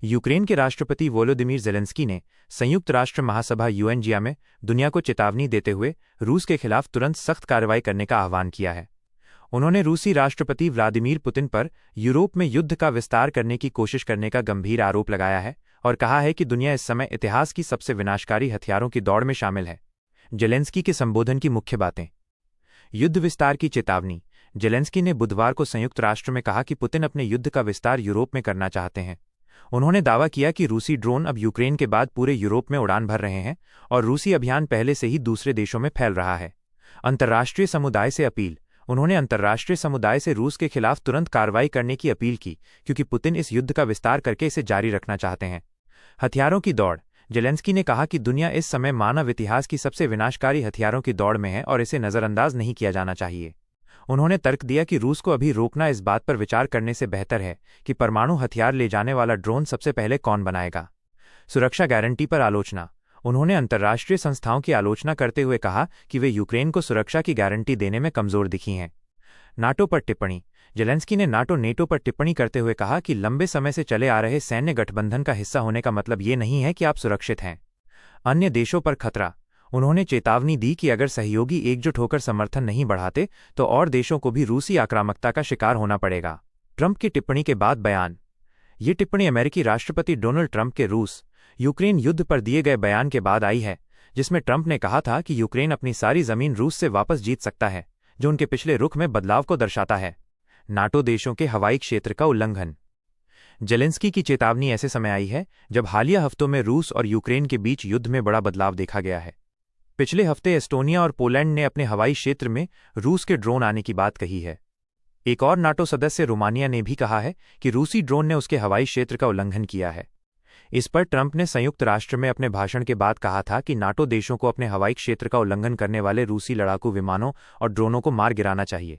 Ukraine के राष्ट्रपति Volodymyr Zelensky ने संयुक्त राष्ट्र महासभा यूएनजिया में दुनिया को चेतावनी देते हुए रूस के खिलाफ तुरंत सख्त कार्रवाई करने का आह्वान किया है। उन्होंने रूसी राष्ट्रपति व्लादिमीर पुतिन पर यूरोप में युद्ध का विस्तार करने की कोशिश करने का गंभीर आरोप लगाया है और कहा है कि दुनिया इस समय इतिहास की सबसे विनाशकारी हथियारों की दौड़ में शामिल है। ज़ेलेंस्की के संबोधन की मुख्य बातें। युद्ध विस्तार की चेतावनी। ज़ेलेंस्की ने बुधवार को संयुक्त राष्ट्र में कहा कि पुतिन अपने युद्ध का विस्तार यूरोप में करना चाहते हैं। उन्होंने दावा किया कि रूसी ड्रोन अब यूक्रेन के बाद पूरे यूरोप में उड़ान भर रहे हैं और रूसी अभियान पहले से ही दूसरे देशों में फैल रहा है। अंतर्राष्ट्रीय समुदाय से अपील। उन्होंने अंतर्राष्ट्रीय समुदाय से रूस के खिलाफ तुरंत कार्रवाई करने की अपील की क्योंकि पुतिन इस युद्ध का विस्तार करके इसे जारी रखना चाहते हैं। हथियारों की दौड़। ज़ेलेंस्की ने कहा कि दुनिया इस समय मानव इतिहास की सबसे विनाशकारी हथियारों की दौड़ में है और इसे नज़रअंदाज नहीं किया जाना चाहिए। उन्होंने तर्क दिया कि रूस को अभी रोकना इस बात पर विचार करने से बेहतर है कि परमाणु हथियार ले जाने वाला ड्रोन सबसे पहले कौन बनाएगा। सुरक्षा गारंटी पर आलोचना। उन्होंने अंतर्राष्ट्रीय संस्थाओं की आलोचना करते हुए कहा कि वे यूक्रेन को सुरक्षा की गारंटी देने में कमजोर दिखी हैं। नाटो पर टिप्पणी। ज़ेलेंस्की ने नेटो पर टिप्पणी करते हुए कहा कि लंबे समय से चले आ रहे सैन्य गठबंधन का हिस्सा होने का मतलब ये नहीं है कि आप सुरक्षित हैं। अन्य देशों पर खतरा। उन्होंने चेतावनी दी कि अगर सहयोगी एकजुट होकर समर्थन नहीं बढ़ाते तो और देशों को भी रूसी आक्रामकता का शिकार होना पड़ेगा। ट्रंप की टिप्पणी के बाद बयान। ये टिप्पणी अमेरिकी राष्ट्रपति डोनाल्ड ट्रंप के रूस यूक्रेन युद्ध पर दिए गए बयान के बाद आई है, जिसमें ट्रंप ने कहा था कि यूक्रेन अपनी सारी जमीन रूस से वापस जीत सकता है, जो उनके पिछले रुख में बदलाव को दर्शाता है। नाटो देशों के हवाई क्षेत्र का उल्लंघन। ज़ेलेंस्की की चेतावनी ऐसे समय आई है जब हालिया हफ्तों में रूस और यूक्रेन के बीच युद्ध में बड़ा बदलाव देखा गया है। पिछले हफ्ते एस्टोनिया और पोलैंड ने अपने हवाई क्षेत्र में रूस के ड्रोन आने की बात कही है। एक और नाटो सदस्य रोमानिया ने भी कहा है कि रूसी ड्रोन ने उसके हवाई क्षेत्र का उल्लंघन किया है। इस पर ट्रंप ने संयुक्त राष्ट्र में अपने भाषण के बाद कहा था कि नाटो देशों को अपने हवाई क्षेत्र का उल्लंघन करने वाले रूसी लड़ाकू विमानों और ड्रोनों को मार गिराना चाहिए।